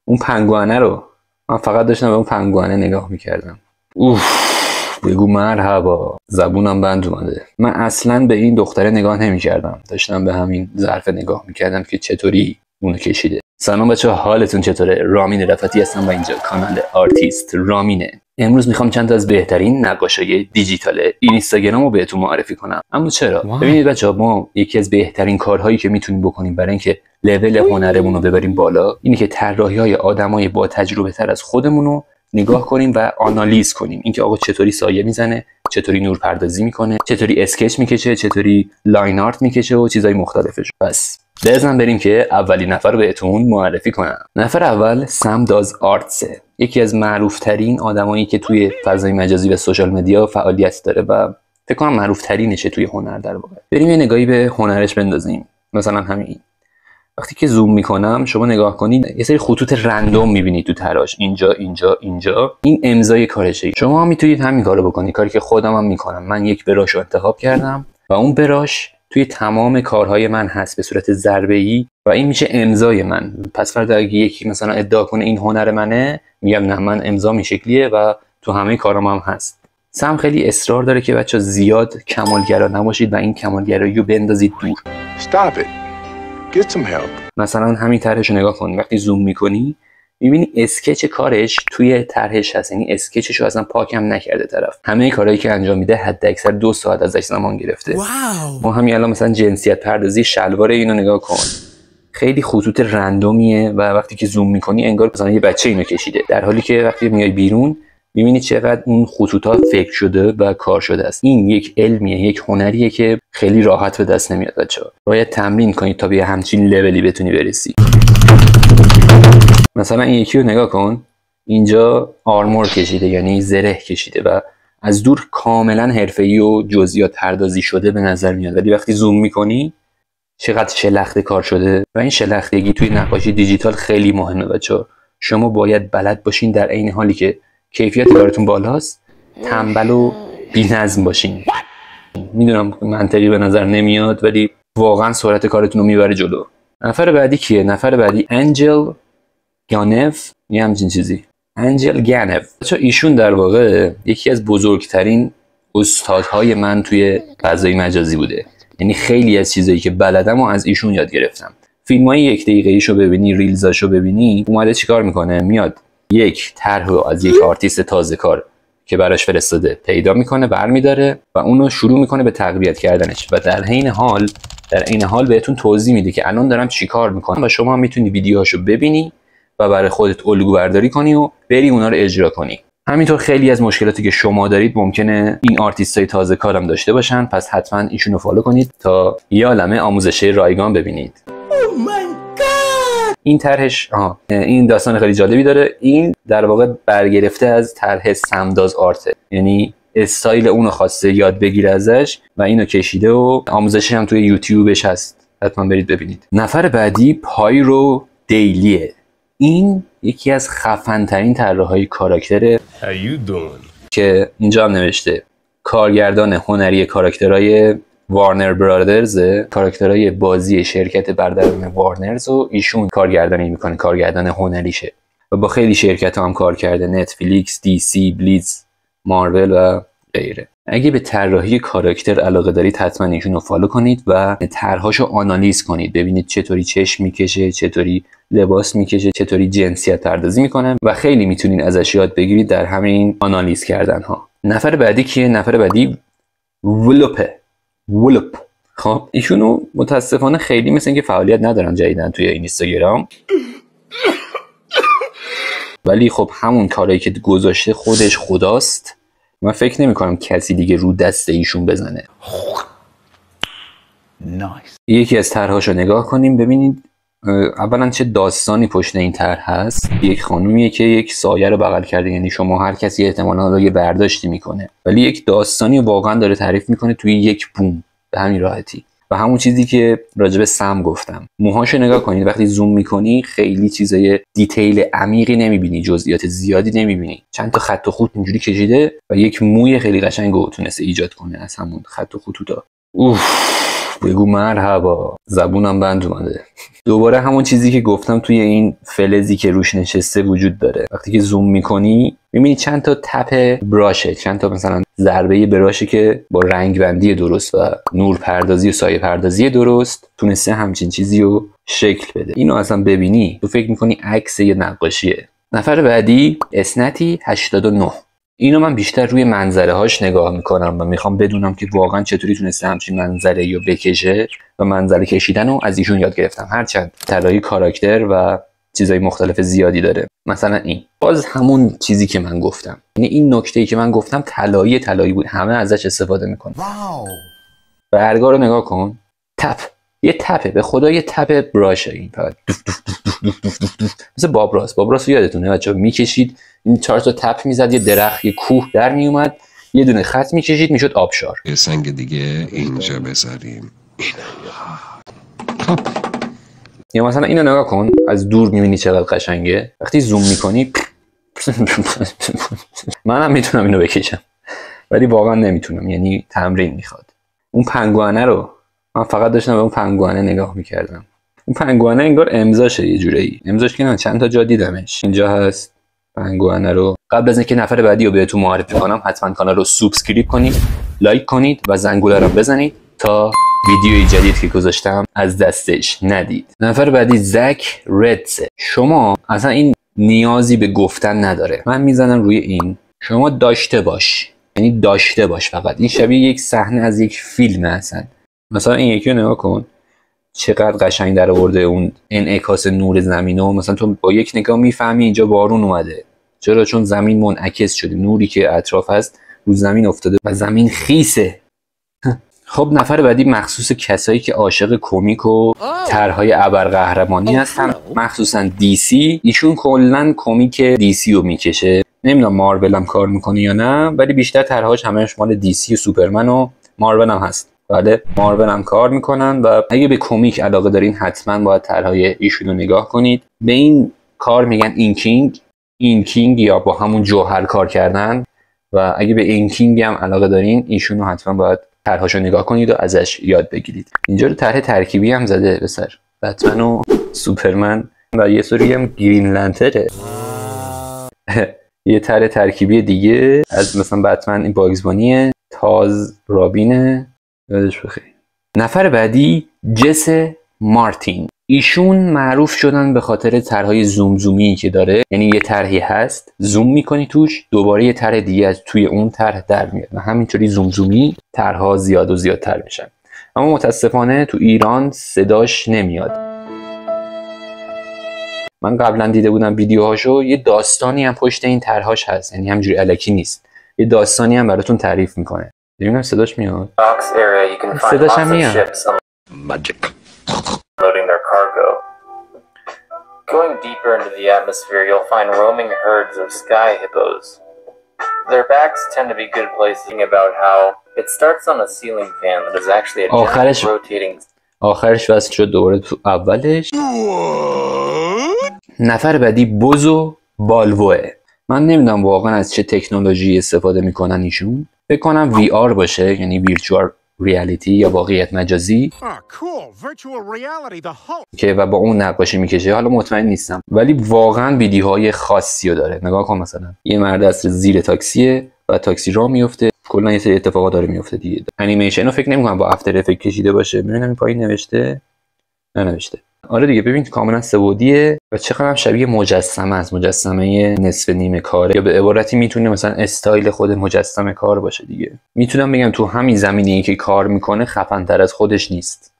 اون پنگوانه رو من فقط داشتم به اون پنگوانه نگاه میکردم. بگو مرحبا، زبونم بند اومده. من اصلا به این دختره نگاه نمیکردم، داشتم به همین ظرف نگاه میکردم که چطوری اونو کشیده. سلام بچه ها، حالتون چطوره؟ رامین رفتی هستم و اینجا کانال آرتیست رامینه. امروز میخوام چند تا از بهترین نقاشای دیجیتال اینستاگرام رو بهتون معرفی کنم. اما چرا؟ ببینید بچه ها، ما یکی از بهترین کارهایی که میتونیم بکنیم برای اینکه لول هنرمون رو ببریم بالا اینه که طراحی‌های آدمای با تجربه تر از خودمون رو نگاه کنیم و آنالیز کنیم. اینکه آقا چطوری سایه میزنه، چطوری نور پردازی میکنه، چطوری اسکچ میکشه، چطوری لاین آرت میکشه و چیزای مختلفش. پس بزن بریم که اولین نفر رو بهتون معرفی کنم. نفر اول سم داز آرتسه، یکی از معروف ترین آدمایی که توی فضای مجازی و سوشال مدیا فعالیت داره و فکر کنم معروف ترینشه توی هنر در واقع. بریم یه نگاهی به هنرش بندازیم. مثلا همین وقتی که زوم میکنم شما نگاه کنید یه سری خطوط رندوم میبینید تو تراش، اینجا اینجا اینجا. این امضای کارشه. شما هم میتونید همین کارو بکنید، کاری که خودم هم میکنم. من یک براش رو انتخاب کردم و اون براش توی تمام کارهای من هست به صورت ضربه‌ای و این میشه امضای من. پس فردا اگه یکی مثلا ادعا کنه این هنر منه، میگم نه، من امضام این شکلیه و تو همه کارام هم هست. سم خیلی اصرار داره که بچه‌ها زیاد کمالگرا نباشید و این کمالگرایی رو بندازید دور. Stop it. Get some help. مثلا همین طرحش رو نگاه کن. وقتی زوم میکنی میبینی اسکچ کارش توی طرحش هست، یعنی اسکچش رو اصلا پاکم نکرده طرف. همه کارهایی که انجام میده حد اکثر 2 ساعت ازش زمان گرفته. ما همین الان مثلا جنسیت پردازی شلوار اینو نگاه کن، خیلی خطوط رندومیه و وقتی که زوم میکنی انگار مثلا یه بچه اینو کشیده، در حالی که وقتی میای بیرون میبینی چقدر اون خطوطا فکر شده و کار شده است. این یک علمیه، یک هنریه که خیلی راحت به دست نمیاد بچه‌ها. باید تمرین کنید تا به همچین لولی بتونی برسی. مثلا این یکی رو نگاه کن، اینجا آرمور کشیده، یعنی زره کشیده و از دور کاملا حرفه‌ای و جزئیات پردازی شده به نظر میاد، ولی وقتی زوم میکنی چقدر شلخته کار شده. و این شلختگی توی نقاشی دیجیتال خیلی مهمه بچه‌ها. شما باید بلد باشین در عین حالی که کیفیت کارتون بالاست تنبل و بی‌نظم باشین. میدونم منطقی به نظر نمیاد ولی واقعا سرعت کارتون رو میبره جلو. نفر بعدی کیه؟ نفر بعدی انجل گانف، یه همچین چیزی، انجل گانف. بچه‌ها ایشون در واقع یکی از بزرگترین استادهای من توی فضای مجازی بوده. یعنی خیلی از چیزایی که بلدم و از ایشون یاد گرفتم. فیلمای 1 دقیقه‌ایشو ببینی، ریلزاشو ببینی، اومده چیکار میکنه؟ میاد یک طرح از یک آرتیست تازه کار که براش فرستاده پیدا میکنه، برمیداره و اونو شروع میکنه به تقویت کردنش و در عین حال بهتون توضیح میده که الان دارم چیکار میکنم و شما هم میتونی ویدیوهاشو ببینی و برای خودت الگو برداری کنی و بری اونا رو اجرا کنی. همینطور خیلی از مشکلاتی که شما دارید ممکنه این آرتیستای تازه کارم داشته باشن، پس حتما ایشونو فالو کنید تا یه عالمه آموزش رایگان ببینید. این طرحش این داستان خیلی جالبی داره. این در واقع برگرفته از طرح سم داز آرت، یعنی استایل اونو خواسته یاد بگیره ازش و اینو کشیده و آموزشش هم توی یوتیوبش هست، حتما برید ببینید. نفر بعدی پایرو دیلیه. این یکی از خفن ترین طراحهای کاراکتره که اینجا هم نوشته کارگردان هنری کاراکترهای وارنر برادرز، کاراکترهای بازی شرکت برادران وارنرز و ایشون کارگردانی میکنه، کارگردان هنریشه و با خیلی شرکت هم کار کرده، نتفلیکس، دی سی، بلیتز، مارول و غیره. اگه به طراحی کاراکتر علاقه دارید حتما ایشون رو فالو کنید و طرحاشو آنالیز کنید، ببینید چطوری چشم میکشه، چطوری لباس میکشه، چطوری جنسیت پردازی میکنه و خیلی میتونین ازش یاد بگیرید در همین آنالیز کردن ها. نفر بعدی کیه؟ نفر بعدی ولپ. خب ایشونو متاسفانه خیلی مثل اینکه فعالیت ندارن جدیدن توی اینستاگرام، ولی خب همون کارایی که گذاشته خودش خداست. من فکر نمی کنم کسی دیگه رو دست ایشون بزنه. یکی از طرحاشو نگاه کنیم ببینید اولا چه داستانی پشت این طرح هست. یک خانومیه که یک سایه رو بغل کرده، یعنی شما هر کسی احتمالاً رو یه برداشتی میکنه ولی یک داستانی واقعا داره تعریف میکنه توی یک بوم، به همین راحتی. و همون چیزی که راجب سم گفتم، موهاشو نگاه کنید وقتی زوم میکنی خیلی چیزای دیتیل عمیقی نمیبینی، جزئیات زیادی نمیبینی. چند تا خط و خط اینجوری کشیده و یک موی خیلی قشنگ رو تونسته ایجاد کنه از همون خط و خطوطا. بگو مرحبا، زبونم بند اومده. دوباره همون چیزی که گفتم توی این فلزی که روش نشسته وجود داره. وقتی که زوم میکنی میبینی چند تا تپ براشه، چند تا مثلا ضربه براشه که با رنگ بندی درست و نور پردازی و سایه پردازی درست تونسته همچین چیزی رو شکل بده. اینو اصلا ببینی تو فکر میکنی عکس یه نقاشیه. نفر بعدی اسنتی 89. اینو من بیشتر روی منظره هاش نگاه میکنم و میخوام بدونم که واقعا چطوری تونسته همچین منظره رو بکشه و منظره کشیدن رو از ایشون یاد گرفتم. هرچند طراحی کاراکتر و چیزای مختلف زیادی داره. مثلا این باز همون چیزی که من گفتم، یعنی این نکته‌ای که من گفتم طلایی بود، همه ازش استفاده میکنن. واو. برگا رو نگاه کن، تپ، یه تپه، به خدا یه تپ براشه. این فقط مثل بابراس یادتونه بچه‌ها، میکشید این 4 تا تپ میزد، یه درخت، یه کوه در میومد، یه دونه خط میکشید میشد آبشار. یه سنگ دیگه اینجا بذاریم. یا مثلا اینو نگاه کن، از دور میبینی چقدر قشنگه، وقتی زوم میکنی منم میتونم اینو بکشم ولی واقعا نمیتونم، یعنی تمرین میخواد. اون پنگوانه رو من فقط داشتم به اون پنگوانه نگاه میکردم. اون پنگوانه انگار امضاشه، یه جورایی امضاش که نه، چند تا جا دیدمش. اینجا هست پنگوانه رو. قبل از اینکه نفر بعدی رو بهتون معرفی کنم حتما کانال رو سابسکرایب کنید، لایک کنید و زنگوله رو بزنید تا ویدیوی جدید که گذاشتم از دستش ندید. نفر بعدی زک ردز. شما اصلا این نیازی به گفتن نداره، من میزنم روی این، شما داشته باش، یعنی داشته باش فقط. این شبیه یک صحنه از یک فیلمه اصلا. مثلا این یکی رو نگاه کن چقدر قشنگ در آورده اون انعکاس نور زمین و مثلا تو با یک نگاه میفهمی اینجا بارون اومده. چرا؟ چون زمین منعکس شده، نوری که اطراف هست رو زمین افتاده و زمین خیسه. خب نفر بعدی مخصوص کسایی که عاشق کمیک و طرحهای ابرقهرمانی هستن، مخصوصا دی سی. ایشون کلا کمیک دی سی رو میکشه. نمیدونم مارول هم کار میکنه یا نه، ولی بیشتر طرحهاش همش مال دی سی و سوپرمن و مارول هم هست. بله مارول هم کار میکنن و اگه به کمیک علاقه دارین حتما باید طرحهای ایشون رو نگاه کنید. به این کار میگن اینکینگ یا با همون جوهر کار کردن و اگه به اینکینگ هم علاقه دارین ایشون رو حتما باید طرحاشو نگاه کنید و ازش یاد بگیرید. اینجا رو طرح ترکیبی هم زده به سر بتمن و سوپرمن و یه سری هم گرین لنتره. یه طرح ترکیبی دیگه از مثلا بتمن این باگز بانیه، تاز رابینه، یادش بخیر. نفر بعدی جس مارتین. ایشون معروف شدن به خاطر طرحهای زومی که داره، یعنی یه طرحی هست زوم میکنی توش، دوباره یه طرح دیگه از توی اون طرح در میاد و همینطوری زومی طرحها زیاد و زیادتر میشن. اما متاسفانه تو ایران صداش نمیاد. من قبلا دیده بودم ویدیوهاشو، یه داستانی هم پشت این طرحهاش هست، یعنی همجوری الکی نیست، یه داستانی هم براتون تعریف میکنه. ببینم صداش میاد. صداش هم میاد. Loading their cargo. Going deeper into the atmosphere, you'll find roaming herds of sky hippos. Their backs tend to be good places. About how it starts on a ceiling fan that is actually a giant rotating. آخرش واسه شد دوباره تو اولش. نفر بعدی بوزو بالوه. من نمیدونم واقعا از چه تکنولوژی استفاده میکنن ایشون. فکر کنم وی آر باشه، یعنی ویرچوال ریالیتی یا واقعیت مجازی که و با اون نقاشی میکشه. حالا مطمئن نیستم ولی واقعا ویدیوهای خاصی رو داره. نگاه کن مثلا یه مرد از زیر تاکسیه و تاکسی راه میفته، کلا یه سری اتفاقات داره میفته دیگه. انیمیشن رو فکر نمی‌کنم با افتر افکت کشیده باشه. ببینم این پایین نوشته، ننوشته. آره دیگه ببین کاملا سه‌بعدیه و چقدر شبیه مجسمه است، مجسمه نصف نیمه کاره، یا به عبارتی میتونه مثلا استایل خود مجسمه کار باشه دیگه. میتونم بگم تو همین زمینه‌ای که کار میکنه خفن‌تر از خودش نیست.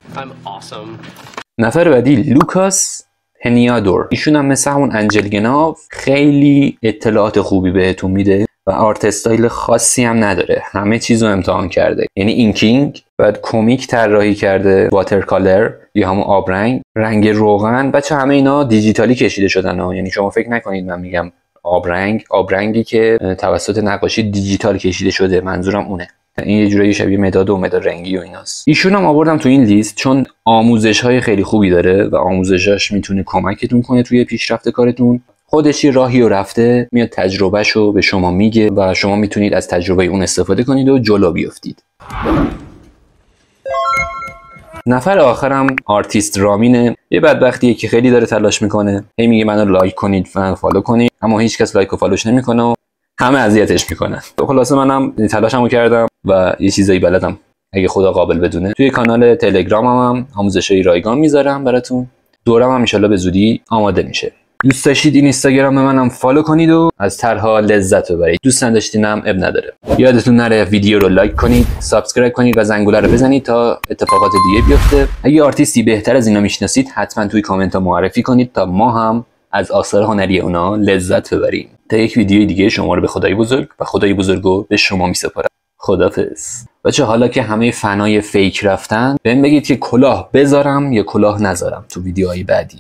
نفر بعدی لوکاس هنیادور. ایشون هم مثل همون انجل گناف خیلی اطلاعات خوبی بهتون میده و آرت استایل خاصی هم نداره، همه چیزو امتحان کرده. یعنی اینکینگ، بعد کمیک طراحی کرده، واتر کالر یا همون آبرنگ، رنگ روغن. بچه همه اینا دیجیتالی کشیده شدن ها. یعنی شما فکر نکنید من میگم آبرنگی که توسط نقاشی دیجیتال کشیده شده، منظورم اونه. این یه جورایی شبیه مداد و مداد رنگی و ایناست. ایشون هم آوردم تو این لیست چون آموزش‌های خیلی خوبی داره و آموزشاش میتونه کمکتون کنه توی پیشرفت کارتون. خودش یه راهی رو رفته، میاد تجربهشو به شما میگه و شما میتونید از تجربه اون استفاده کنید و جلو بیافتید. نفر آخرم آرتیست رامینه، یه بدبختیه که خیلی داره تلاش میکنه، هی میگه منو لایک کنید، منو فالو کنید، اما هیچ کس لایک و فالوش نمیکنه و همه اذیتش میکنن. خلاصه منم تلاشمو کردم و یه چیزایی بلدم اگه خدا قابل بدونه. توی کانال تلگرامم هم آموزشای رایگان میذارم براتون. دورم هم ان شاءالله به زودی آماده میشه. دوست داشتید این اینستاگرام منم فالو کنید و از طرح‌ها لذت ببرید. دوست نداشتینم اب نداره. یادتون نره ویدیو رو لایک کنید، سابسکرایب کنید و زنگوله رو بزنید تا اتفاقات دیگه بیفته. اگه آرتیستی بهتر از اینا میشناسید حتما توی کامنت ها معرفی کنید تا ما هم از آثار هنری اونا لذت ببریم. تا یک ویدیوی دیگه شما رو به خدای بزرگ و خدای بزرگو به شما میسپارم. خدافظ. بچه حالا که همه فنای فیک رفتن، بهم بگید که کلاه بذارم یا کلاه نذارم تو ویدیوهای بعدی.